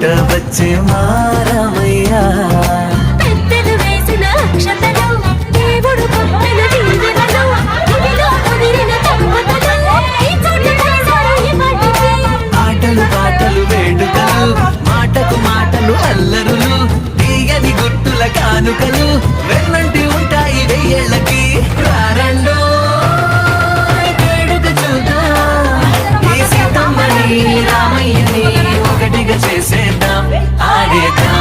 వెంట వచ్చే మారమయ్యా పెద్దలు వేసిన అక్షతలు దేవుడు పంపిన దీవెనలు ఇదిలో కుదిరిన దంపతులు ఈ చోట కలిశారు ఈ పాటికి ఆటలు పాటలు వేడుకలు మాటకు మాటలు అల్లరులు తీయని గుట్టుల కానుకలు వెన్నంటి ఉంటాయి వెయ్యేళ్ళకి రారండో వేడుక చూద్దాం ఈ సీతమ్మని రామయ్యని ఒకటిగా చేసేద్దాం ఆడేద్దాం